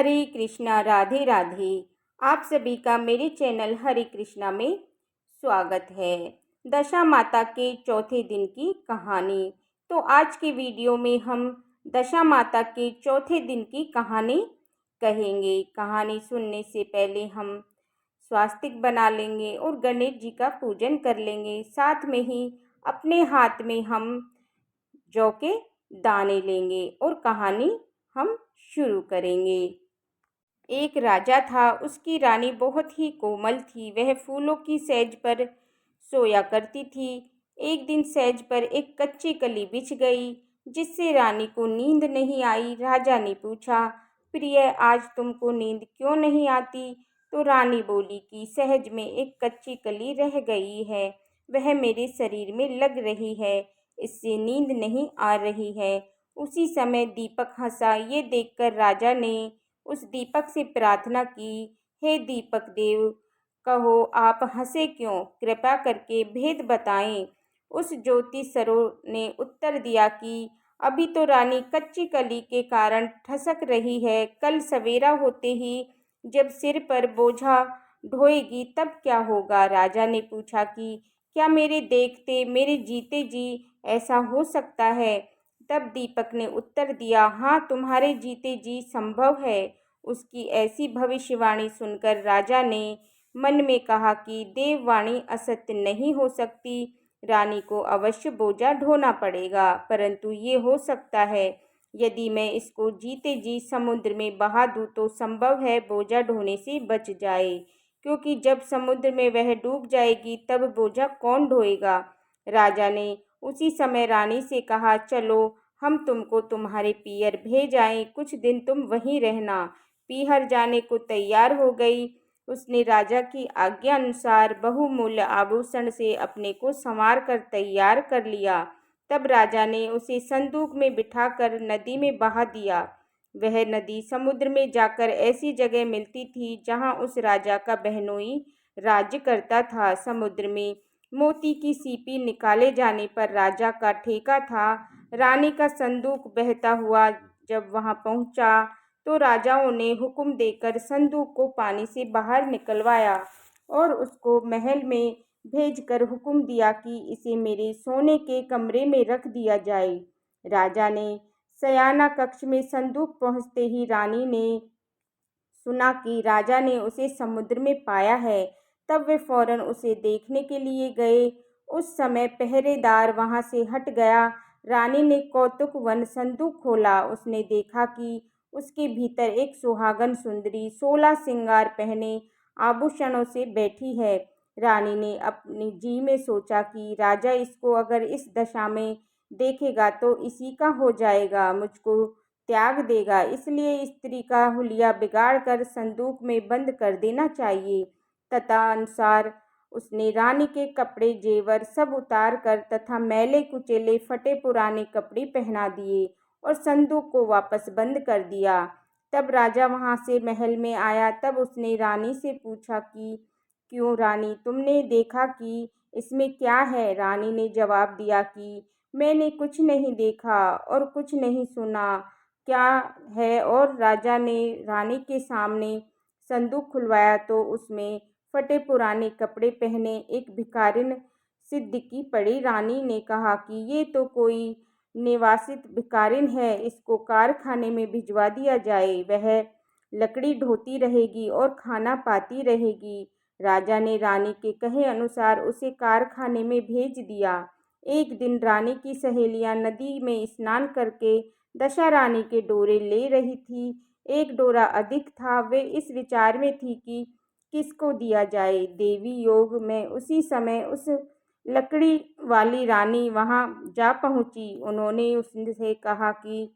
हरे कृष्णा, राधे राधे। आप सभी का मेरे चैनल हरे कृष्णा में स्वागत है। दशा माता के चौथे दिन की कहानी। तो आज के वीडियो में हम दशा माता के चौथे दिन की कहानी कहेंगे। कहानी सुनने से पहले हम स्वास्तिक बना लेंगे और गणेश जी का पूजन कर लेंगे। साथ में ही अपने हाथ में हम जौ के दाने लेंगे और कहानी हम शुरू करेंगे। एक राजा था, उसकी रानी बहुत ही कोमल थी। वह फूलों की सेज पर सोया करती थी। एक दिन सेज पर एक कच्ची कली बिछ गई, जिससे रानी को नींद नहीं आई। राजा ने पूछा, प्रिय, आज तुमको नींद क्यों नहीं आती? तो रानी बोली कि सहज में एक कच्ची कली रह गई है, वह मेरे शरीर में लग रही है, इससे नींद नहीं आ रही है। उसी समय दीपक हंसा। ये देखकर राजा ने उस दीपक से प्रार्थना की, हे दीपक देव, कहो आप हंसे क्यों? कृपा करके भेद बताएं। उस ज्योति स्वरूप ने उत्तर दिया कि अभी तो रानी कच्ची कली के कारण ठसक रही है, कल सवेरा होते ही जब सिर पर बोझा ढोएगी तब क्या होगा? राजा ने पूछा कि क्या मेरे देखते, मेरे जीते जी ऐसा हो सकता है? तब दीपक ने उत्तर दिया, हाँ, तुम्हारे जीते जी संभव है। उसकी ऐसी भविष्यवाणी सुनकर राजा ने मन में कहा कि देववाणी असत्य नहीं हो सकती। रानी को अवश्य बोझा ढोना पड़ेगा, परंतु ये हो सकता है यदि मैं इसको जीते जी समुद्र में बहा दूँ तो संभव है बोझा ढोने से बच जाए, क्योंकि जब समुद्र में वह डूब जाएगी तब बोझा कौन ढोएगा? राजा ने उसी समय रानी से कहा, चलो हम तुमको तुम्हारे पियर भेज आएं, कुछ दिन तुम वहीं रहना। पीहर जाने को तैयार हो गई। उसने राजा की आज्ञा अनुसार बहुमूल्य आभूषण से अपने को संवार कर तैयार कर लिया। तब राजा ने उसे संदूक में बिठाकर नदी में बहा दिया। वह नदी समुद्र में जाकर ऐसी जगह मिलती थी जहां उस राजा का बहनोई राज्य करता था। समुद्र में मोती की सीपी निकाले जाने पर राजा का ठेका था। रानी का संदूक बहता हुआ जब वहां पहुंचा तो राजाओं ने हुक्म देकर संदूक को पानी से बाहर निकलवाया और उसको महल में भेजकर हुक्म दिया कि इसे मेरे सोने के कमरे में रख दिया जाए। राजा ने शयना कक्ष में संदूक पहुंचते ही रानी ने सुना कि राजा ने उसे समुद्र में पाया है। तब वे फौरन उसे देखने के लिए गए। उस समय पहरेदार वहां से हट गया। रानी ने कौतुकवन संदूक खोला। उसने देखा कि उसके भीतर एक सुहागन सुंदरी 16 श्रृंगार पहने आभूषणों से बैठी है। रानी ने अपने जी में सोचा कि राजा इसको अगर इस दशा में देखेगा तो इसी का हो जाएगा, मुझको त्याग देगा, इसलिए स्त्री का हुलिया बिगाड़ कर संदूक में बंद कर देना चाहिए। तदनुसार उसने रानी के कपड़े जेवर सब उतार कर तथा मैले कुचेले फटे पुराने कपड़े पहना दिए और संदूक को वापस बंद कर दिया। तब राजा वहां से महल में आया। तब उसने रानी से पूछा कि क्यों रानी, तुमने देखा कि इसमें क्या है? रानी ने जवाब दिया कि मैंने कुछ नहीं देखा और कुछ नहीं सुना, क्या है? और राजा ने रानी के सामने संदूक खुलवाया तो उसमें फटे पुराने कपड़े पहने एक भिखारिन सिद्दीकी पड़ी। रानी ने कहा कि ये तो कोई निवासित भिखारिन है, इसको कारखाने में भिजवा दिया जाए, वह लकड़ी ढोती रहेगी और खाना पाती रहेगी। राजा ने रानी के कहे अनुसार उसे कारखाने में भेज दिया। एक दिन रानी की सहेलियां नदी में स्नान करके दशा रानी के डोरे ले रही थी। एक डोरा अधिक था। वे इस विचार में थी कि किसको दिया जाए। देवी योग में उसी समय उस लकड़ी वाली रानी वहां जा पहुंची। उन्होंने उससे कहा कि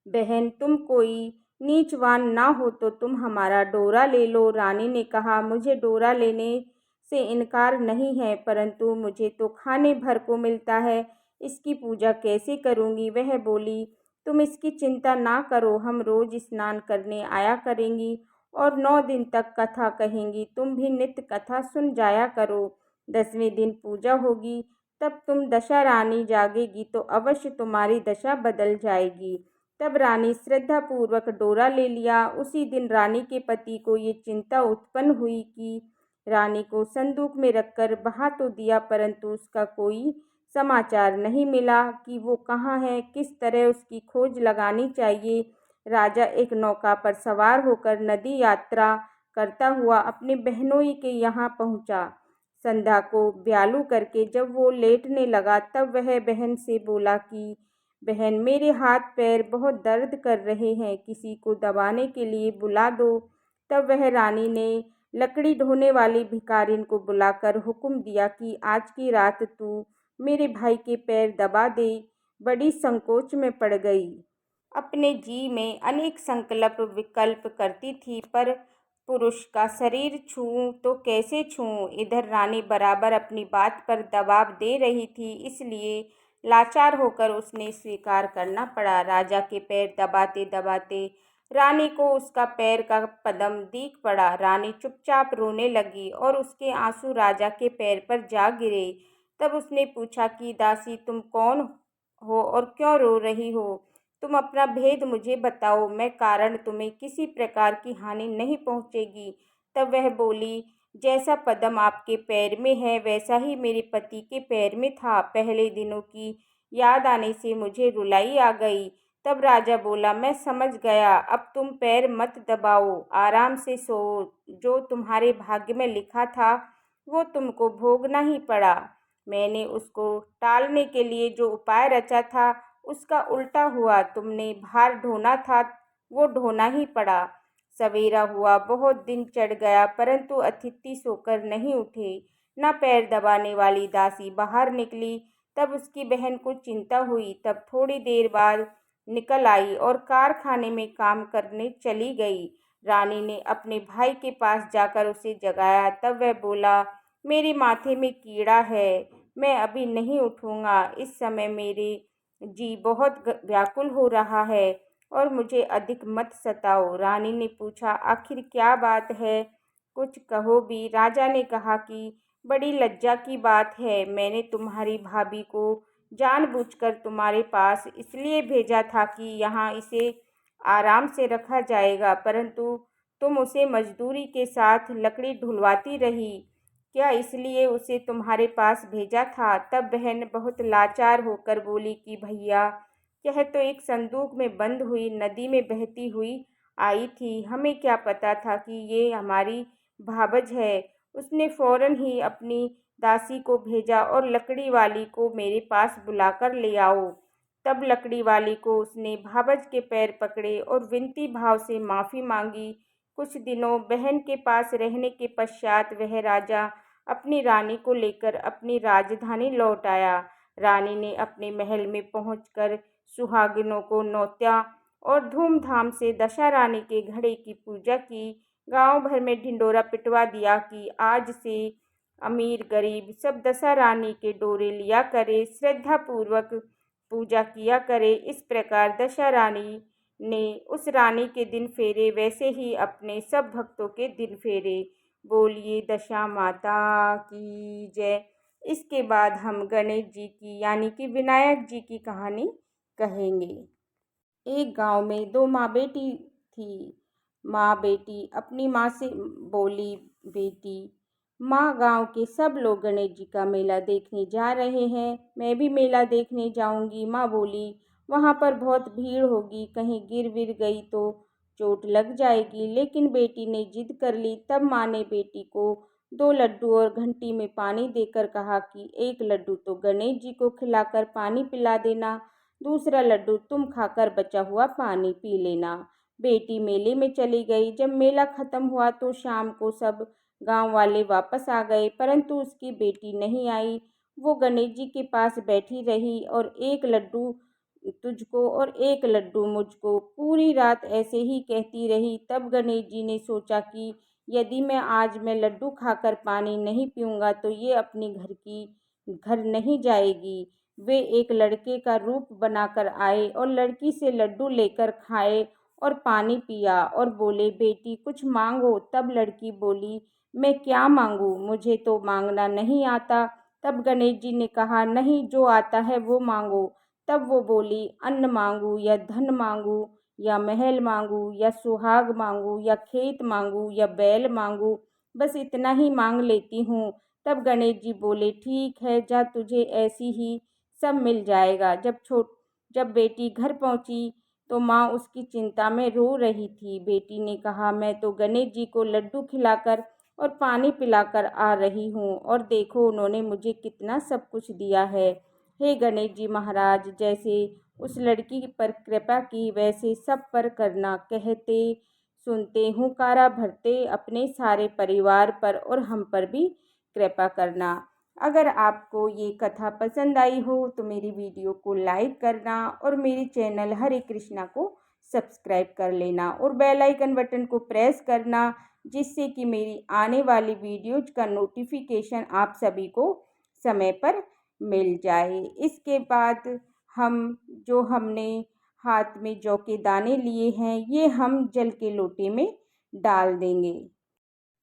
बहन, तुम कोई नीचवान ना हो तो तुम हमारा डोरा ले लो। रानी ने कहा, मुझे डोरा लेने से इनकार नहीं है, परंतु मुझे तो खाने भर को मिलता है, इसकी पूजा कैसे करूंगी? वह बोली, तुम इसकी चिंता ना करो, हम रोज स्नान करने आया करेंगी और 9 दिन तक कथा कहेंगी। तुम भी नित्य कथा सुन जाया करो। 10वें दिन पूजा होगी, तब तुम दशा रानी जागेगी तो अवश्य तुम्हारी दशा बदल जाएगी। तब रानी श्रद्धापूर्वक डोरा ले लिया। उसी दिन रानी के पति को ये चिंता उत्पन्न हुई कि रानी को संदूक में रखकर बहा तो दिया, परंतु उसका कोई समाचार नहीं मिला कि वो कहाँ है, किस तरह उसकी खोज लगानी चाहिए। राजा एक नौका पर सवार होकर नदी यात्रा करता हुआ अपनी बहनोई के यहाँ पहुँचा। संध्या को ब्यालू करके जब वो लेटने लगा तब वह बहन से बोला कि बहन, मेरे हाथ पैर बहुत दर्द कर रहे हैं, किसी को दबाने के लिए बुला दो। तब वह रानी ने लकड़ी ढोने वाली भिखारिन को बुलाकर हुक्म दिया कि आज की रात तू मेरे भाई के पैर दबा दे। बड़ी संकोच में पड़ गई। अपने जी में अनेक संकल्प विकल्प करती थी, पर पुरुष का शरीर छूऊं तो कैसे छूऊं। इधर रानी बराबर अपनी बात पर दबाव दे रही थी, इसलिए लाचार होकर उसने स्वीकार करना पड़ा। राजा के पैर दबाते दबाते रानी को उसका पैर का पदम दीख पड़ा। रानी चुपचाप रोने लगी और उसके आंसू राजा के पैर पर जा गिरे। तब उसने पूछा कि दासी, तुम कौन हो और क्यों रो रही हो? तुम अपना भेद मुझे बताओ, मैं कारण तुम्हें किसी प्रकार की हानि नहीं पहुंचेगी। तब वह बोली, जैसा पदम आपके पैर में है वैसा ही मेरे पति के पैर में था। पहले दिनों की याद आने से मुझे रुलाई आ गई। तब राजा बोला, मैं समझ गया, अब तुम पैर मत दबाओ, आराम से सो। जो तुम्हारे भाग्य में लिखा था वो तुमको भोगना ही पड़ा। मैंने उसको टालने के लिए जो उपाय रचा था उसका उल्टा हुआ। तुमने भार ढोना था वो ढोना ही पड़ा। सवेरा हुआ, बहुत दिन चढ़ गया, परंतु अतिथि सोकर नहीं उठे। न पैर दबाने वाली दासी बाहर निकली। तब उसकी बहन को चिंता हुई। तब थोड़ी देर बाद निकल आई और कारखाने में काम करने चली गई। रानी ने अपने भाई के पास जाकर उसे जगाया। तब वह बोला, मेरे माथे में कीड़ा है, मैं अभी नहीं उठूंगा। इस समय मेरे जी बहुत व्याकुल हो रहा है और मुझे अधिक मत सताओ। रानी ने पूछा, आखिर क्या बात है, कुछ कहो भी। राजा ने कहा कि बड़ी लज्जा की बात है, मैंने तुम्हारी भाभी को जानबूझकर तुम्हारे पास इसलिए भेजा था कि यहाँ इसे आराम से रखा जाएगा, परंतु तुम उसे मजदूरी के साथ लकड़ी ढुलवाती रही। क्या इसलिए उसे तुम्हारे पास भेजा था? तब बहन बहुत लाचार होकर बोली कि भैया, यह तो एक संदूक में बंद हुई नदी में बहती हुई आई थी, हमें क्या पता था कि ये हमारी भाबज है। उसने फौरन ही अपनी दासी को भेजा और लकड़ी वाली को मेरे पास बुलाकर ले आओ। तब लकड़ी वाली को उसने भाबज के पैर पकड़े और विनती भाव से माफ़ी मांगी। कुछ दिनों बहन के पास रहने के पश्चात वह राजा अपनी रानी को लेकर अपनी राजधानी लौट आया। रानी ने अपने महल में पहुंचकर सुहागिनों को नौत्या और धूमधाम से दशा रानी के घड़े की पूजा की। गांव भर में ढिंडोरा पिटवा दिया कि आज से अमीर गरीब सब दशा रानी के डोरे लिया करे, श्रद्धापूर्वक पूजा किया करे। इस प्रकार दशा रानी ने उस रानी के दिन फेरे, वैसे ही अपने सब भक्तों के दिन फेरे। बोलिए दशा माता की जय। इसके बाद हम गणेश जी की यानी कि विनायक जी की कहानी कहेंगे। एक गांव में दो माँ बेटी थी। माँ बेटी अपनी माँ से बोली, बेटी माँ, गांव के सब लोग गणेश जी का मेला देखने जा रहे हैं, मैं भी मेला देखने जाऊंगी। माँ बोली, वहाँ पर बहुत भीड़ होगी, कहीं गिर विर गई तो चोट लग जाएगी। लेकिन बेटी ने जिद कर ली। तब माँ ने बेटी को 2 लड्डू और घंटी में पानी देकर कहा कि एक लड्डू तो गणेश जी को खिलाकर पानी पिला देना, दूसरा लड्डू तुम खाकर बचा हुआ पानी पी लेना। बेटी मेले में चली गई। जब मेला खत्म हुआ तो शाम को सब गांव वाले वापस आ गए, परंतु उसकी बेटी नहीं आई। वो गणेश जी के पास बैठी रही और एक लड्डू तुझको और एक लड्डू मुझको पूरी रात ऐसे ही कहती रही। तब गणेश जी ने सोचा कि यदि मैं आज लड्डू खाकर पानी नहीं पीऊँगा तो ये अपनी घर नहीं जाएगी। वे एक लड़के का रूप बनाकर आए और लड़की से लड्डू लेकर खाए और पानी पिया और बोले, बेटी कुछ मांगो। तब लड़की बोली, मैं क्या मांगूं, मुझे तो मांगना नहीं आता। तब गणेश जी ने कहा, नहीं, जो आता है वो मांगो। तब वो बोली, अन्न मांगू या धन मांगू या महल मांगू या सुहाग मांगू या खेत मांगू या बैल मांगू, बस इतना ही मांग लेती हूँ। तब गणेश जी बोले, ठीक है, जा, तुझे ऐसी ही सब मिल जाएगा। जब बेटी घर पहुंची तो माँ उसकी चिंता में रो रही थी। बेटी ने कहा, मैं तो गणेश जी को लड्डू खिलाकर और पानी पिलाकर आ रही हूँ, और देखो उन्होंने मुझे कितना सब कुछ दिया है। हे गणेश जी महाराज, जैसे उस लड़की पर कृपा की वैसे सब पर करना। कहते सुनते हुंकारा भरते अपने सारे परिवार पर और हम पर भी कृपा करना। अगर आपको ये कथा पसंद आई हो तो मेरी वीडियो को लाइक करना और मेरे चैनल हरे कृष्णा को सब्सक्राइब कर लेना और बेल आइकन बटन को प्रेस करना, जिससे कि मेरी आने वाली वीडियोज का नोटिफिकेशन आप सभी को समय पर मिल जाए। इसके बाद हमने हाथ में जौ के दाने लिए हैं, ये हम जल के लोटे में डाल देंगे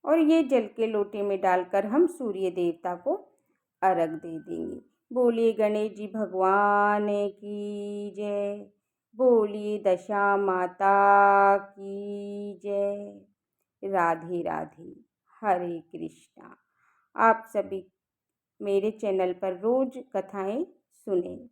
और ये जल के लोटे में डालकर हम सूर्य देवता को अर्घ दे देंगे। बोलिए गणेश जी भगवान की जय। बोलिए दशा माता की जय। राधे राधे। हरे कृष्णा। आप सभी मेरे चैनल पर रोज कथाएं सुनें।